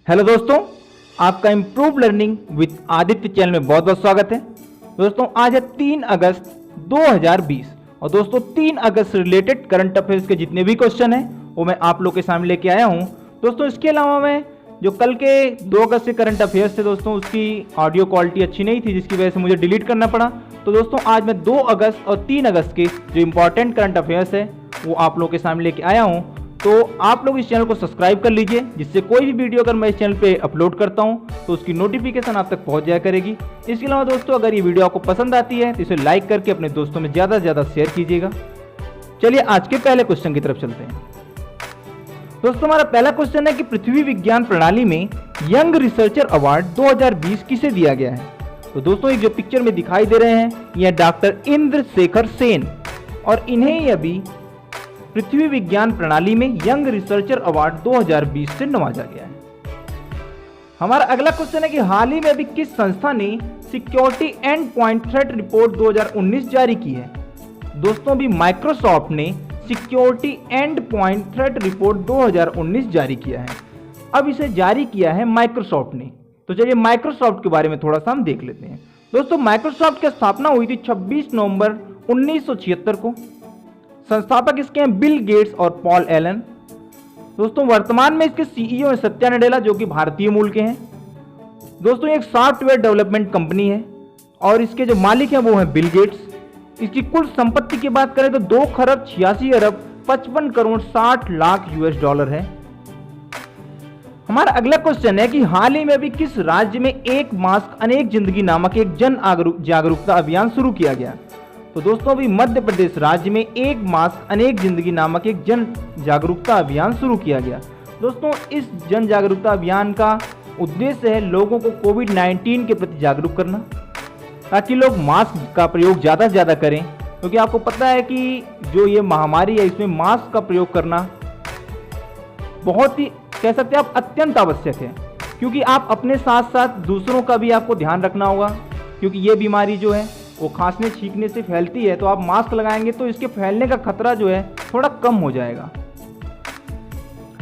Hello दोस्तों, आपका improve learning with Aditya channel में बहुत बहुत स्वागत है। दोस्तों आज है 3 अगस्त 2020 और दोस्तों 3 अगस्त से रिलेटेड करंट अफेयर्स के जितने भी क्वेश्चन हैं वो मैं आप लोग के सामने लेके आया हूं। दोस्तों इसके अलावा मैं जो कल के 2 अगस्त के करंट अफेयर्स थे दोस्तों उसकी ऑडियो क्वालिटी अच्छी नहीं थी जिसकी वजह से मुझे डिलीट करना पड़ा। तो दोस्तों आज मैं 2 अगस्त और 3 अगस्त के जो इंपॉर्टेंट करंट अफेयर्स है वो आप लोग के सामने लेके आया हूँ। तो आप लोग इस चैनल को सब्सक्राइब कर लीजिए जिससे कोई भी वीडियो अगर मैं इस चैनल पे अपलोड करता हूँ तो उसकी नोटिफिकेशन आप तक पहुँच जाया करेगी। इसके अलावा दोस्तों अगर ये वीडियो आपको पसंद आती है तो इसे लाइक करके अपने दोस्तों में ज़्यादा से ज़्यादा शेयर कीजिएगा। चलिए आज के पहले क्वेश्चन की तरफ चलते हैं। दोस्तों हमारा पहला क्वेश्चन है कि पृथ्वी विज्ञान प्रणाली में यंग रिसर्चर अवार्ड 2020 किसे दिया गया है। तो दोस्तों एक जो पिक्चर में दिखाई दे रहे हैं यह डॉक्टर इंद्र शेखर सेन और इन्हें ही अभी पृथ्वी विज्ञान प्रणाली में यंग रिसर्चर अवार्ड 2020 से नवाजा गया है। हमारा अगला क्वेश्चन है कि हाल ही में अभी किस संस्था ने security and point threat report 2019 जारी की है। दोस्तों अभी माइक्रोसॉफ्ट ने security and point threat report 2019 जारी किया है। अब इसे जारी किया है माइक्रोसॉफ्ट ने। तो चलिए माइक्रोसॉफ्ट के बारे में थोड़ा सा हम देख लेते हैं। दोस्तों माइक्रोसॉफ्ट की स्थापना हुई थी 26 नवंबर 1976 को। संस्थापक इसके हैं बिल गेट्स और पॉल एलन। दोस्तों वर्तमान में इसके सीईओ हैं सत्या नडेला जो कि भारतीय मूल के हैं। दोस्तों एक सॉफ्टवेयर डेवलपमेंट कंपनी है और इसके जो मालिक हैं वो हैं बिल गेट्स। इसकी कुल संपत्ति की बात करें तो 2 खरब 86 अरब 55 करोड़ 60 लाख US डॉलर है। हमारा अगला क्वेश्चन है कि हाल ही में अभी किस राज्य में एक मास्क अनेक जिंदगी नामक एक जन जागरूकता अभियान शुरू किया गया। तो दोस्तों अभी मध्य प्रदेश राज्य में एक मास्क अनेक जिंदगी नामक एक जन जागरूकता अभियान शुरू किया गया। दोस्तों इस जन जागरूकता अभियान का उद्देश्य है लोगों को कोविड-19 के प्रति जागरूक करना ताकि लोग मास्क का प्रयोग ज़्यादा से ज़्यादा करें, क्योंकि आपको पता है कि जो ये महामारी है इसमें मास्क का प्रयोग करना बहुत ही कह सकते हैं आप अत्यंत आवश्यक है, क्योंकि आप अपने साथ साथ दूसरों का भी आपको ध्यान रखना होगा, क्योंकि ये बीमारी जो है वो खांसने छींकने से फैलती है। तो आप मास्क लगाएंगे तो इसके फैलने का खतरा जो है थोड़ा कम हो जाएगा।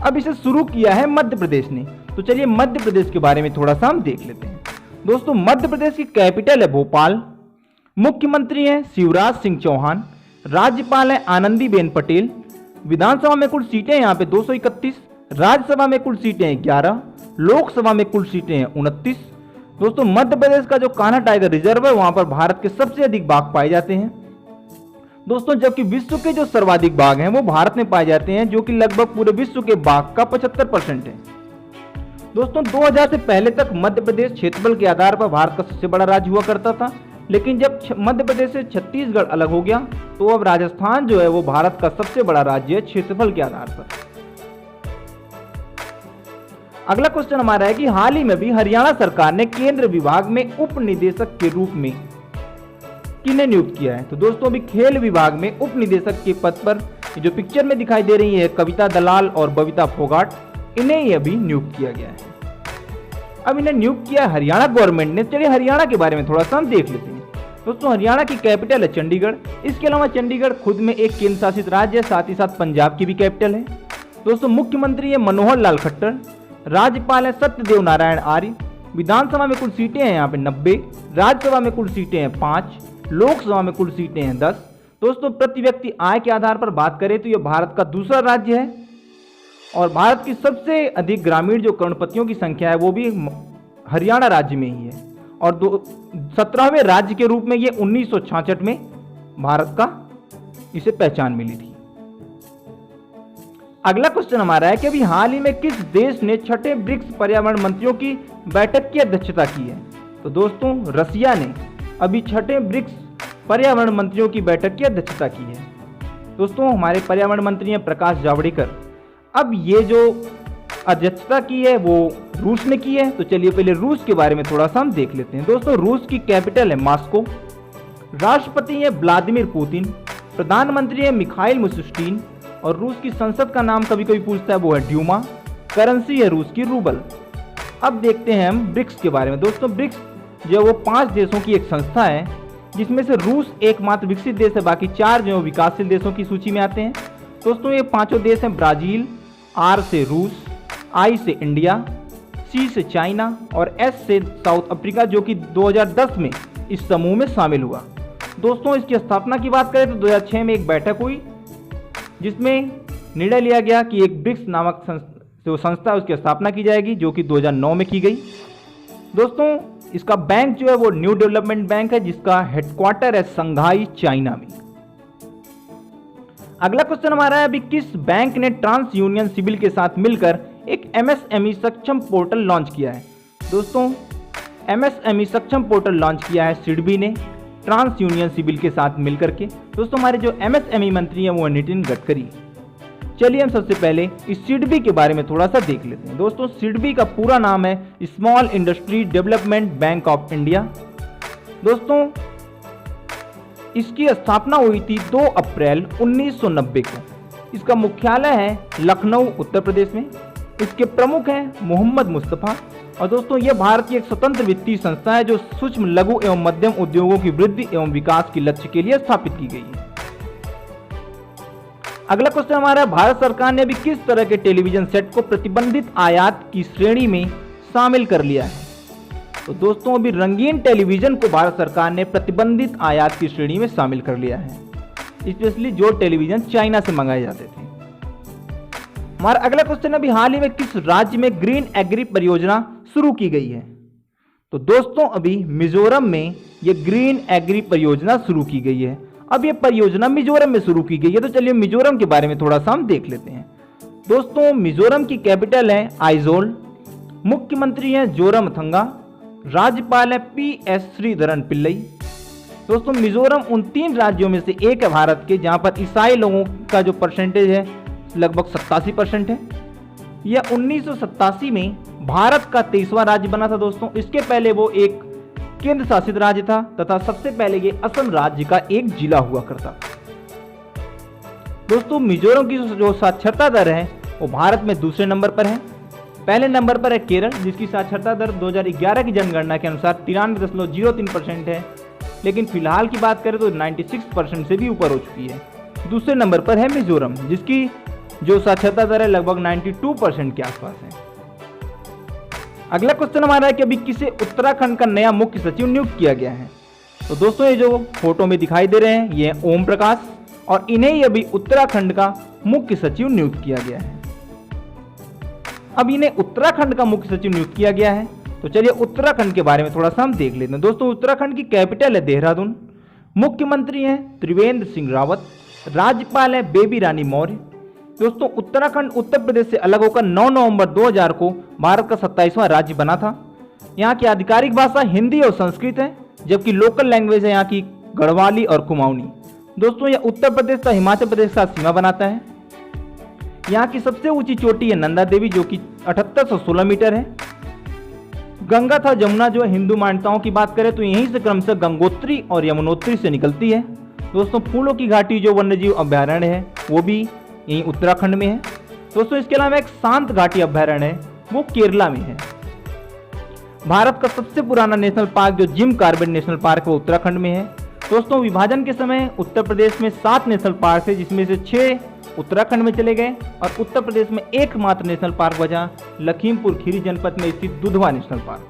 अब इसे शुरू किया है मध्य प्रदेश ने। तो चलिए मध्य प्रदेश के बारे में थोड़ा सा हम देख लेते हैं। दोस्तों मध्य प्रदेश की कैपिटल है भोपाल। मुख्यमंत्री हैं शिवराज सिंह चौहान। राज्यपाल हैं आनंदीबेन पटेल। विधानसभा में कुल सीटें यहाँ पे 231। राज्यसभा में कुल सीटें 11। लोकसभा में कुल सीटें हैं 29। दोस्तों मध्य प्रदेश का जो कान्हा टाइगर रिजर्व है वहां पर भारत के सबसे अधिक बाघ पाए जाते हैं। दोस्तों जबकि विश्व के जो सर्वाधिक बाघ हैं वो भारत में पाए जाते हैं, जो कि लगभग पूरे विश्व के बाघ का 75% है। दोस्तों 2000 से पहले तक मध्य प्रदेश क्षेत्रफल के आधार पर भारत का सबसे बड़ा राज्य हुआ करता था, लेकिन जब मध्य प्रदेश से छत्तीसगढ़ अलग हो गया तो अब राजस्थान जो है वो भारत का सबसे बड़ा राज्य है क्षेत्रफल के आधार पर। अगला क्वेश्चन हमारा है कि हाल ही में भी हरियाणा सरकार ने केंद्र विभाग में उप निदेशक के रूप में किन्हें नियुक्त किया है। तो दोस्तों अभी खेल विभाग में उप निदेशक के पद पर जो पिक्चर में दिखाई दे रही है कविता दलाल और बबीता फोगाट, इन्हें ही अभी नियुक्त किया गया है। अब इन्हें नियुक्त किया हरियाणा गवर्नमेंट ने। चलिए हरियाणा के बारे में थोड़ा सा हम देख लेते हैं। दोस्तों हरियाणा की कैपिटल है चंडीगढ़। इसके अलावा चंडीगढ़ खुद में एक केंद्र शासित राज्य है, साथ ही साथ पंजाब की भी कैपिटल है। दोस्तों मुख्यमंत्री है मनोहर लाल खट्टर। राज्यपाल है सत्यदेव नारायण आर्य। विधानसभा में कुल सीटें हैं यहाँ पे 90। राज्यसभा में कुल सीटें हैं 5। लोकसभा में कुल सीटें हैं 10। दोस्तों प्रति व्यक्ति आय के आधार पर बात करें तो यह भारत का दूसरा राज्य है और भारत की सबसे अधिक ग्रामीण जो करोड़पतियों की संख्या है वो भी हरियाणा राज्य में ही है और 17वें राज्य के रूप में ये 1966 में भारत का इसे पहचान मिली थी। अगला क्वेश्चन हमारा है कि अभी हाल ही में किस देश ने 6ठे ब्रिक्स पर्यावरण मंत्रियों की बैठक की अध्यक्षता की है। तो दोस्तों रसिया ने अभी 6ठे ब्रिक्स पर्यावरण मंत्रियों की बैठक की अध्यक्षता की है। दोस्तों हमारे पर्यावरण मंत्री हैं प्रकाश जावड़ेकर। अब ये जो अध्यक्षता की है वो रूस ने की है। तो चलिए पहले रूस के बारे में थोड़ा सा हम देख लेते हैं। दोस्तों रूस की कैपिटल है मॉस्को। राष्ट्रपति है व्लादिमीर पुतिन। प्रधानमंत्री है मिखाइल मिशुस्टिन और रूस की संसद का नाम कभी कभी पूछता है वो है ड्यूमा। करेंसी है रूस की रूबल। अब देखते हैं हम ब्रिक्स के बारे में। दोस्तों ब्रिक्स जो वो 5 देशों की एक संस्था है जिसमें से रूस एकमात्र विकसित देश है, बाकी 4 जो विकासशील देशों की सूची में आते हैं। दोस्तों ये 5 देश हैं ब्राजील, आर से रूस, आई से इंडिया, C से चाइना और S से साउथ अफ्रीका, जो कि 2010 में इस समूह में शामिल हुआ। दोस्तों इसकी स्थापना की बात करें तो 2006 में एक बैठक हुई जिसमें निर्णय लिया गया कि एक ब्रिक्स नामक जो संस्था है उसकी स्थापना की जाएगी, जो कि 2009 में की गई। दोस्तों इसका बैंक जो है वो न्यू डेवलपमेंट बैंक है, जिसका हेडक्वार्टर है संघाई, चाइना में। अगला क्वेश्चन हमारा है, अभी किस बैंक ने ट्रांस यूनियन सिविल के साथ मिलकर एक MSME सक्षम पोर्टल लॉन्च किया है? दोस्तों MSME सक्षम पोर्टल लॉन्च किया है सिडबी ने ट्रांस यूनियन सिविल के साथ मिलकर के। दोस्तों हमारे जो MSME मंत्री हैं वो नितिन गडकरी। चलिए हम सबसे पहले इस सिडबी के बारे में थोड़ा सा देख लेते हैं। दोस्तों सिडबी का पूरा नाम है small industry development bank of India. दोस्तों इसकी स्थापना हुई थी 2 अप्रैल 1990 को। इसका मुख्यालय है लखनऊ, उत्तर प्रदेश में। इसके प्रमुख हैं मोहम्मद मुस्तफ़ा। और दोस्तों यह भारत की एक स्वतंत्र वित्तीय संस्था है जो सूक्ष्म, लघु एवं मध्यम उद्योगों की वृद्धि एवं विकास के लक्ष्य के लिए स्थापित की गई है। अगला क्वेश्चन हमारा, भारत सरकार ने अभी किस तरह के टेलीविजन सेट को प्रतिबंधित आयात की श्रेणी में शामिल कर लिया है? तो दोस्तों अभी रंगीन टेलीविजन को भारत सरकार ने प्रतिबंधित आयात की श्रेणी में शामिल कर लिया है, स्पेशली जो टेलीविजन चाइना से मंगाए जाते थे। हमारा अगला क्वेश्चन, अभी हाल ही में किस राज्य में ग्रीन एग्री परियोजना शुरू की गई है? तो दोस्तों अभी मिजोरम में ये ग्रीन एग्री परियोजना शुरू की गई है। अब ये परियोजना मिजोरम में शुरू की गई है, तो चलिए मिजोरम के बारे में थोड़ा सा हम देख लेते हैं। दोस्तों मिजोरम की कैपिटल है आइजोल, मुख्यमंत्री हैं जोरामथंगा, राज्यपाल है PS श्रीधरन पिल्लई। दोस्तों मिजोरम उन 3 राज्यों में से एक है भारत के जहां पर ईसाई लोगों का जो परसेंटेज है लगभग 87% है। यह 1987 में भारत का 23वां राज्य बना था। दोस्तों इसके पहले वो एक केंद्र शासित राज्य था तथा सबसे पहले ये असम राज्य का एक जिला हुआ करता। दोस्तों मिजोरम की जो साक्षरता दर है वो भारत में दूसरे नंबर पर है। पहले नंबर पर है केरल, जिसकी साक्षरता दर 2011 की जनगणना के अनुसार 93.03% है, लेकिन फिलहाल की बात करें तो 96% से भी ऊपर हो चुकी है। दूसरे नंबर पर है मिजोरम, जिसकी जो साक्षरता दर है लगभग 92% के आसपास है। अगला क्वेश्चन हमारा है कि अभी किसे उत्तराखंड का नया मुख्य सचिव नियुक्त किया गया है? तो दोस्तों ये जो फोटो में दिखाई दे रहे हैं ये ओम प्रकाश, और इन्हें ही अभी उत्तराखंड का मुख्य सचिव नियुक्त किया गया है। अब इन्हें उत्तराखंड का मुख्य सचिव नियुक्त किया गया है, तो चलिए उत्तराखंड के बारे में थोड़ा सा हम देख लेते हैं। दोस्तों उत्तराखंड की कैपिटल है देहरादून, मुख्यमंत्री हैं त्रिवेंद्र सिंह रावत, राज्यपाल है बेबी रानी मौर्य। दोस्तों उत्तराखंड उत्तर प्रदेश से अलग होकर 9 नवंबर 2000 को भारत का 27वां राज्य बना था। यहाँ की आधिकारिक भाषा हिंदी और संस्कृत है, जबकि लोकल लैंग्वेज है यहाँ की गढ़वाली और कुमाऊनी। दोस्तों यह उत्तर प्रदेश तथा हिमाचल प्रदेश के साथ सीमा बनाता है। यहाँ की सबसे ऊंची चोटी है नंदा देवी, जो कि 7816 मीटर है। गंगा तथा जमुना जो हिंदू मान्यताओं की बात करें तो यहीं से क्रमशः गंगोत्री और यमुनोत्री से निकलती है। दोस्तों फूलों की घाटी जो वन्यजीव अभ्यारण्य है वो भी यहीं उत्तराखंड में है। दोस्तों इसके अलावा एक शांत घाटी अभ्यारण्य है, वो केरला में है। भारत का सबसे पुराना नेशनल पार्क जो जिम कार्बेट नेशनल पार्क वो उत्तराखंड में है। दोस्तों विभाजन के समय उत्तर प्रदेश में 7 नेशनल पार्क थे, जिसमें से 6 उत्तराखंड में चले गए और उत्तर प्रदेश में एकमात्र नेशनल पार्क बचा लखीमपुर खीरी जनपद में स्थित दुधवा नेशनल पार्क।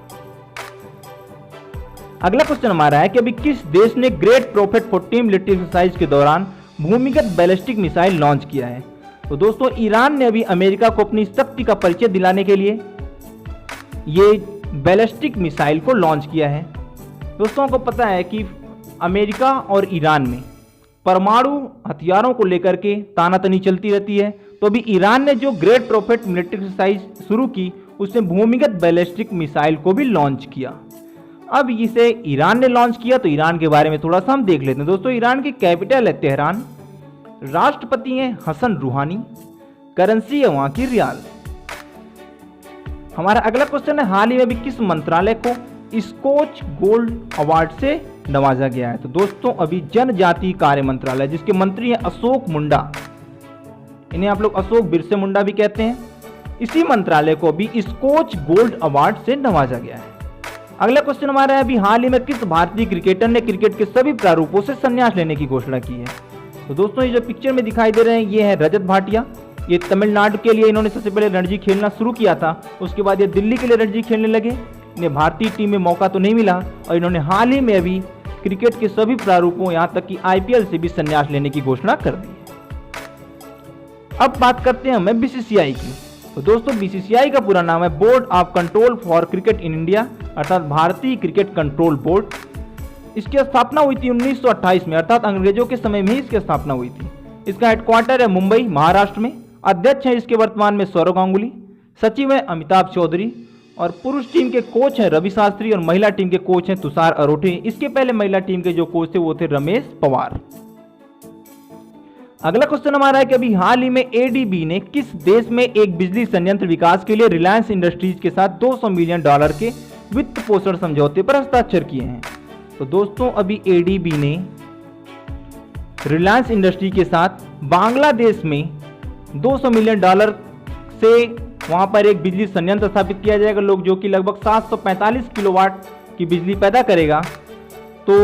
अगला क्वेश्चन हमारा है कि अभी किस देश ने ग्रेट प्रॉफिट 40 मिलिट्री एक्सरसाइज के दौरान भूमिगत बैलिस्टिक मिसाइल लॉन्च किया है? तो दोस्तों ईरान ने अभी अमेरिका को अपनी शक्ति का परिचय दिलाने के लिए ये बैलिस्टिक मिसाइल को लॉन्च किया है। दोस्तों को पता है कि अमेरिका और ईरान में परमाणु हथियारों को लेकर के तानातनी चलती रहती है, तो अभी ईरान ने जो ग्रेट प्रॉफिट मिलिट्री एक्सरसाइज शुरू की उसने भूमिगत बैलिस्टिक मिसाइल को भी लॉन्च किया। अब इसे ईरान ने लॉन्च किया तो ईरान के बारे में थोड़ा सा हम देख लेते हैं। दोस्तों ईरान की कैपिटल है तेहरान, राष्ट्रपति हैं हसन रूहानी, करेंसी है वहां की रियाल। हमारा अगला क्वेश्चन है हाल ही में भी किस मंत्रालय को स्कॉच गोल्ड अवार्ड से नवाजा गया है? तो दोस्तों अभी जनजातीय कार्य मंत्रालय, जिसके मंत्री हैं अशोक मुंडा, इन्हें आप लोग अशोक बिरसे मुंडा भी कहते हैं, इसी मंत्रालय को अभी स्कॉच गोल्ड अवार्ड से नवाजा गया है। अगला क्वेश्चन हमारा है अभी हाल ही में किस भारतीय क्रिकेटर ने क्रिकेट के सभी प्रारूपों से संन्यास लेने की घोषणा की है? तो दोस्तों ये जो पिक्चर में दिखाई दे रहे हैं ये है रजत भाटिया। ये तमिलनाडु के लिए इन्होंने सबसे पहले रणजी खेलना शुरू किया था, उसके बाद ये दिल्ली के लिए रणजी खेलने लगे। इन्हें भारतीय टीम में मौका तो नहीं मिला और इन्होंने हाल ही में अभी क्रिकेट के सभी प्रारूपों यहाँ तक कि आईपीएल से भी संन्यास लेने की घोषणा कर दी है। अब बात करते हैं हमें बीसीसीआई की। तो दोस्तों बीसीसीआई का पूरा नाम है board of control for cricket in India, अर्थात भारतीय क्रिकेट कंट्रोल बोर्ड। इसकी स्थापना हुई थी 1928 में, अर्थात अंग्रेजों के समय में ही इसकी स्थापना हुई थी। इसका हेडक्वार्टर है मुंबई महाराष्ट्र में। अध्यक्ष है इसके वर्तमान में सौरव गांगुली, सचिव है अमिताभ चौधरी और पुरुष टीम के कोच हैं रवि शास्त्री और महिला टीम के कोच हैं तुषार अरोठे। इसके पहले महिला टीम के जो कोच थे वो थे रमेश पवार। अगला क्वेश्चन हमारा है कि अभी हाल ही में एडीबी ने किस देश में एक बिजली संयंत्र विकास के लिए रिलायंस इंडस्ट्रीज के साथ $200 मिलियन के वित्त पोषण समझौते पर हस्ताक्षर किए हैं। तो दोस्तों अभी एडीबी ने रिलायंस इंडस्ट्री के साथ बांग्लादेश में $200 मिलियन से वहां पर एक बिजली संयंत्र स्थापित किया जाएगा, लोग जो कि लगभग 745 किलोवाट की बिजली पैदा करेगा। तो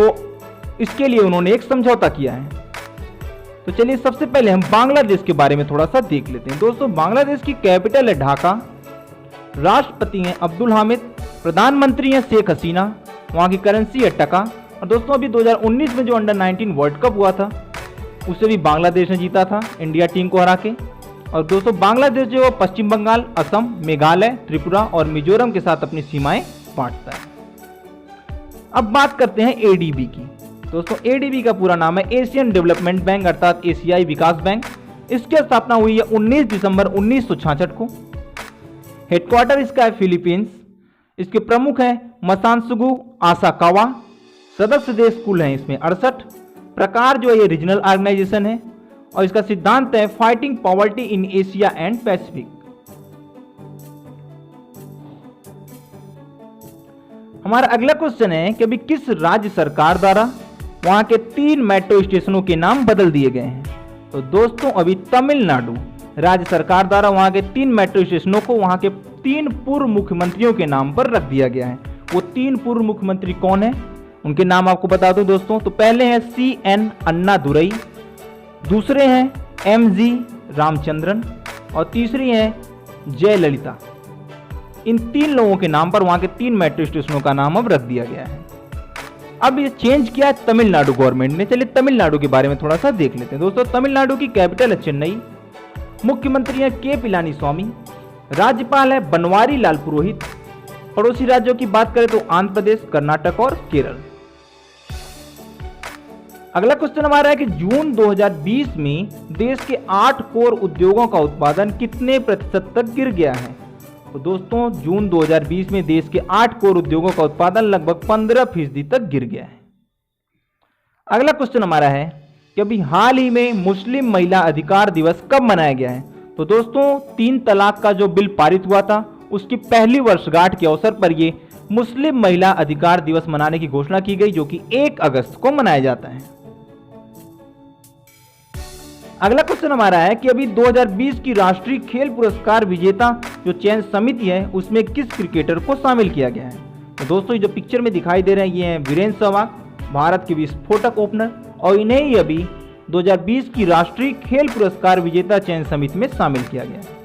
इसके लिए उन्होंने एक समझौता किया है। तो चलिए सबसे पहले हम बांग्लादेश के बारे में थोड़ा सा देख लेते हैं। दोस्तों बांग्लादेश की कैपिटल है ढाका, राष्ट्रपति हैं अब्दुल हामिद, प्रधानमंत्री हैं शेख हसीना, वहां की करेंसी है टका। और दोस्तों अभी 2019 में जो अंडर 19 वर्ल्ड कप हुआ था उसे भी बांग्लादेश ने जीता था इंडिया टीम को हरा के। और दोस्तों बांग्लादेश जो पश्चिम बंगाल, असम, मेघालय, त्रिपुरा और मिजोरम के साथ अपनी सीमाएं बांटता है। अब बात करते हैं एडीबी की। दोस्तों एडीबी का पूरा नाम है एशियन डेवलपमेंट बैंक, अर्थात एशियाई विकास बैंक। इसकी स्थापना हुई है 19 दिसंबर 1966 को। हेडक्वार्टर इसका है फिलीपींस। इसके प्रमुख हैं मसानसुगु आसाकावा। सदस्य देश कुल हैं इसमें 68। प्रकार जो है ये रीजनल ऑर्गेनाइजेशन है और इसका सिद्धांत है fighting poverty in Asia and Pacific. हमारा अगला क्वेश्चन है कि अभी किस राज्य सरकार द्वारा वहां के 3 मेट्रो स्टेशनों के नाम बदल दिए गए हैं। तो दोस्तों अभी तमिलनाडु राज्य सरकार द्वारा वहां के 3 मेट्रो स्टेशनों को वहां के 3 पूर्व मुख्यमंत्रियों के नाम पर रख दिया गया है। वो 3 पूर्व मुख्यमंत्री कौन है, उनके नाम आपको बता दूं दोस्तों। तो पहले हैं CN अन्नादुरई, दूसरे हैं MG रामचंद्रन और तीसरी हैं जयललिता। इन 3 लोगों के नाम पर वहां के 3 मेट्रो स्टेशनों का नाम अब रख दिया गया है। अब ये चेंज किया तमिलनाडु गवर्नमेंट ने। चलिए तमिलनाडु के बारे में थोड़ा सा देख लेते हैं। दोस्तों तमिलनाडु की कैपिटल है चेन्नई, मुख्यमंत्री है के पिलानी स्वामी, राज्यपाल है बनवारी लाल पुरोहित। पड़ोसी राज्यों की बात करें तो आंध्र प्रदेश, कर्नाटक और केरल। अगला क्वेश्चन हमारा है कि जून 2020 में देश के 8 कोर उद्योगों का उत्पादन कितने प्रतिशत तक गिर गया है। तो दोस्तों जून 2020 में देश के 8 कोर उद्योगों का उत्पादन लगभग 15% तक गिर गया है। अगला क्वेश्चन हमारा है कि अभी हाल ही में मुस्लिम महिला अधिकार दिवस कब मनाया गया है। तो दोस्तों 3 तलाक का जो बिल पारित हुआ था उसकी पहली वर्षगांठ के अवसर पर ये मुस्लिम महिला अधिकार दिवस मनाने की घोषणा की गई, जो कि 1 अगस्त को मनाया जाता है। अगला क्वेश्चन हमारा है कि अभी 2020 की राष्ट्रीय खेल पुरस्कार विजेता जो चयन समिति है उसमें किस क्रिकेटर को शामिल किया गया है। तो दोस्तों ये जो पिक्चर में दिखाई दे रहे हैं ये हैं वीरेंद्र सहवाग, भारत के विस्फोटक ओपनर, और इन्हें ही अभी 2020 की राष्ट्रीय खेल पुरस्कार विजेता चयन समिति में शामिल किया गया है।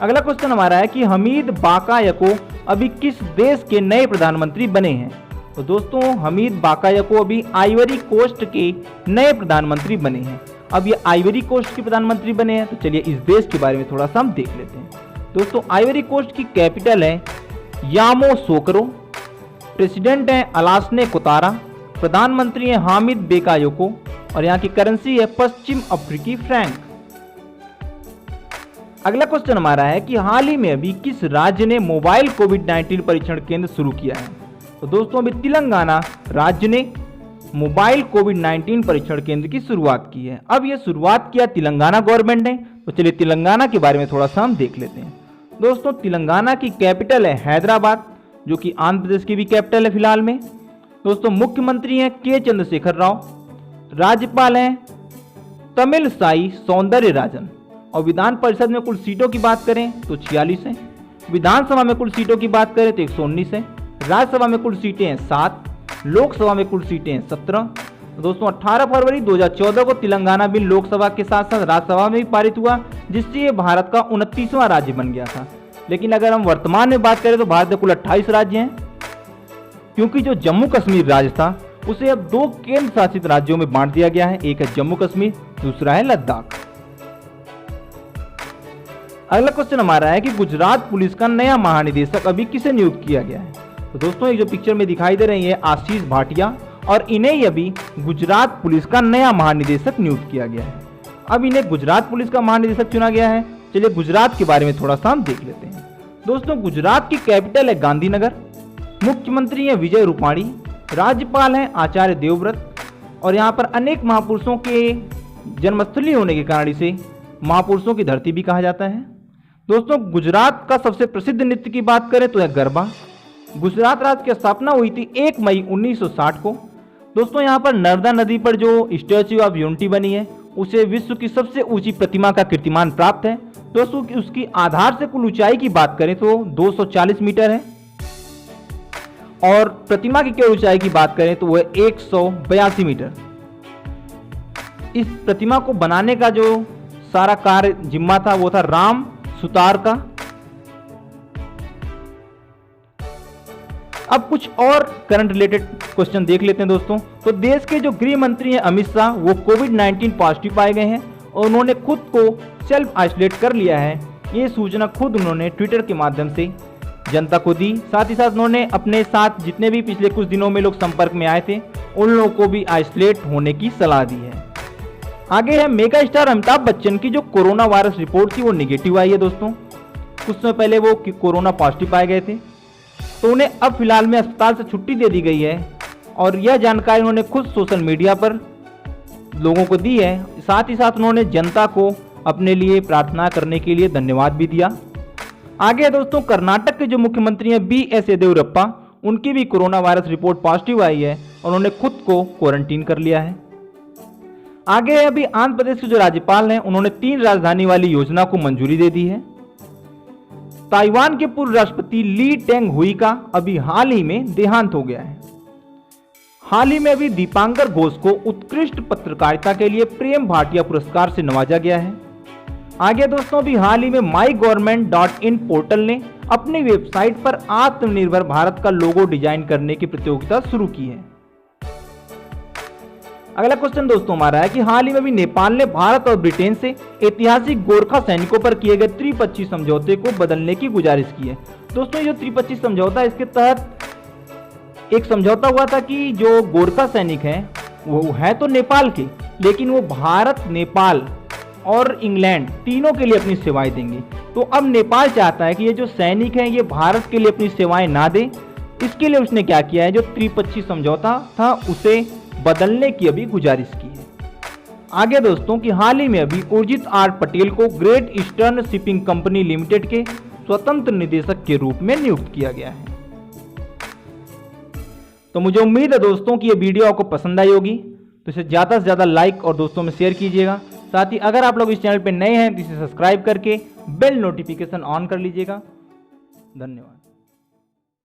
अगला क्वेश्चन हमारा है कि हमीद बाकायको अभी किस देश के नए प्रधानमंत्री बने हैं। तो दोस्तों हमीद बाकायको अभी आइवरी कोस्ट के नए प्रधानमंत्री बने हैं। अब ये आइवरी कोस्ट के प्रधानमंत्री बने हैं, तो चलिए इस देश के बारे में थोड़ा सा हम देख लेते हैं। दोस्तों आइवरी कोस्ट की कैपिटल है यामोसोकरो, प्रेसिडेंट है अलासने कोतारा, प्रधानमंत्री है हामिद बेकायोको और यहाँ की करेंसी है पश्चिम अफ्रीकी फ्रैंक। अगला क्वेश्चन हमारा है कि हाल ही में अभी किस राज्य ने मोबाइल कोविड-19 परीक्षण केंद्र शुरू किया है। तो दोस्तों अभी तेलंगाना राज्य ने मोबाइल कोविड-19 परीक्षण केंद्र की शुरुआत की है। अब यह शुरुआत किया तेलंगाना गवर्नमेंट ने, तो चलिए तेलंगाना के बारे में थोड़ा सा हम देख लेते हैं। दोस्तों तेलंगाना की कैपिटल है हैदराबाद, जो कि आंध्र प्रदेश की भी कैपिटल है फिलहाल में। दोस्तों मुख्यमंत्री हैं के चंद्रशेखर राव, राज्यपाल हैं तमिलसाई सौंदरराजन और विधान परिषद में कुल सीटों की बात करें तो 46 हैं, विधानसभा में कुल सीटों की बात करें तो 119 है, राज्यसभा में कुल सीटें हैं 7, लोकसभा में कुल सीटें हैं 17, दोस्तों 18 फरवरी 2014 को तेलंगाना बिल लोकसभा के साथ साथ राज्यसभा में भी पारित हुआ, जिससे ये भारत का 29वां राज्य बन गया था। लेकिन अगर हम वर्तमान में बात करें तो भारत में कुल 28 राज्य हैं, क्योंकि जो जम्मू कश्मीर राज्य था उसे अब 2 केंद्र शासित राज्यों में बांट दिया गया है। एक है जम्मू कश्मीर, दूसरा है लद्दाख। अगला क्वेश्चन हमारा है कि गुजरात पुलिस का नया महानिदेशक अभी किसे नियुक्त किया गया है। तो दोस्तों ये जो पिक्चर में दिखाई दे रही है आशीष भाटिया, और इन्हें ही अभी गुजरात पुलिस का नया महानिदेशक नियुक्त किया गया है। अब इन्हें गुजरात पुलिस का महानिदेशक चुना गया है। चलिए गुजरात के बारे में थोड़ा सा हम देख लेते हैं। दोस्तों गुजरात की कैपिटल है गांधीनगर, मुख्यमंत्री है विजय रूपाणी, राज्यपाल हैं आचार्य देवव्रत, और यहाँ पर अनेक महापुरुषों के जन्मस्थली होने के कारण इसे महापुरुषों की धरती भी कहा जाता है। दोस्तों गुजरात का सबसे प्रसिद्ध नृत्य की बात करें तो है गरबा। गुजरात राज्य की स्थापना हुई थी 1 मई 1960 को। दोस्तों यहाँ पर नर्मदा नदी पर जो स्टैच्यू ऑफ यूनिटी बनी है उसे विश्व की सबसे ऊंची प्रतिमा का कीर्तिमान प्राप्त है। दोस्तों उसकी आधार से कुल ऊंचाई की बात करें तो 240 मीटर है, और प्रतिमा की केवल ऊंचाई की बात करें तो वह 182 मीटर। इस प्रतिमा को बनाने का जो सारा कार्य जिम्मा था वो था राम सुतार का। अब कुछ और करंट रिलेटेड क्वेश्चन देख लेते हैं दोस्तों। तो देश के जो गृह मंत्री हैं अमित शाह, वो कोविड-19 पॉजिटिव पाए गए हैं और उन्होंने खुद को सेल्फ आइसोलेट कर लिया है। ये सूचना खुद उन्होंने ट्विटर के माध्यम से जनता को दी। साथ ही साथ उन्होंने अपने साथ जितने भी पिछले कुछ दिनों में लोग संपर्क में आए थे उन लोगों को भी आइसोलेट होने की सलाह दी है। आगे है मेगा स्टार अमिताभ बच्चन की जो कोरोना वायरस रिपोर्ट थी वो निगेटिव आई है। दोस्तों कुछ समय पहले वो कोरोना पॉजिटिव पाए गए थे, तो उन्हें अब फिलहाल में अस्पताल से छुट्टी दे दी गई है, और यह जानकारी उन्होंने खुद सोशल मीडिया पर लोगों को दी है। साथ ही साथ उन्होंने जनता को अपने लिए प्रार्थना करने के लिए धन्यवाद भी दिया। आगे दोस्तों कर्नाटक के जो मुख्यमंत्री हैं BS येदियुरप्पा, उनकी भी कोरोना वायरस रिपोर्ट पॉजिटिव आई है और उन्होंने खुद को क्वारंटीन कर लिया है। आगे अभी आंध्र प्रदेश के जो राज्यपाल हैं उन्होंने 3 राजधानी वाली योजना को मंजूरी दे दी है। ताइवान के पूर्व राष्ट्रपति ली टेंग हुई का अभी हाल ही में देहांत हो गया है। हाल ही में अभी दीपांकर घोष को उत्कृष्ट पत्रकारिता के लिए प्रेम भाटिया पुरस्कार से नवाजा गया है। आगे दोस्तों अभी हाल ही में mygovernment.in पोर्टल ने अपनी वेबसाइट पर आत्मनिर्भर भारत का लोगो डिजाइन करने की प्रतियोगिता शुरू की है। अगला क्वेश्चन दोस्तों हमारा है कि हाल ही में भी नेपाल ने भारत और ब्रिटेन से ऐतिहासिक गोरखा सैनिकों पर किए गए त्रिपक्षीय समझौते को बदलने की गुजारिश की है। दोस्तों ये त्रिपक्षीय समझौता, इसके तहत एक समझौता हुआ था कि जो गोरखा सैनिक हैं वो है तो नेपाल के, लेकिन वो भारत, नेपाल और इंग्लैंड तीनों के लिए अपनी सेवाएं देंगे। तो अब नेपाल चाहता है कि ये जो सैनिक हैं ये भारत के लिए अपनी सेवाएं ना दे। इसके लिए उसने क्या किया है, जो त्रिपक्षीय समझौता था उसे बदलने की अभी गुजारिश की है। आगे दोस्तों कि हाल ही में अभी उर्जित आर पटेल को great eastern shipping company limited के स्वतंत्र निदेशक के रूप में नियुक्त किया गया है। तो मुझे उम्मीद है दोस्तों कि ये वीडियो आपको पसंद आई होगी, तो इसे ज़्यादा से ज़्यादा लाइक और दोस्तों में शेयर कीजिएगा। साथ ही अगर आप लोग इस चैनल पर नए हैं तो इसे सब्सक्राइब करके बेल नोटिफिकेशन ऑन कर लीजिएगा। धन्यवाद।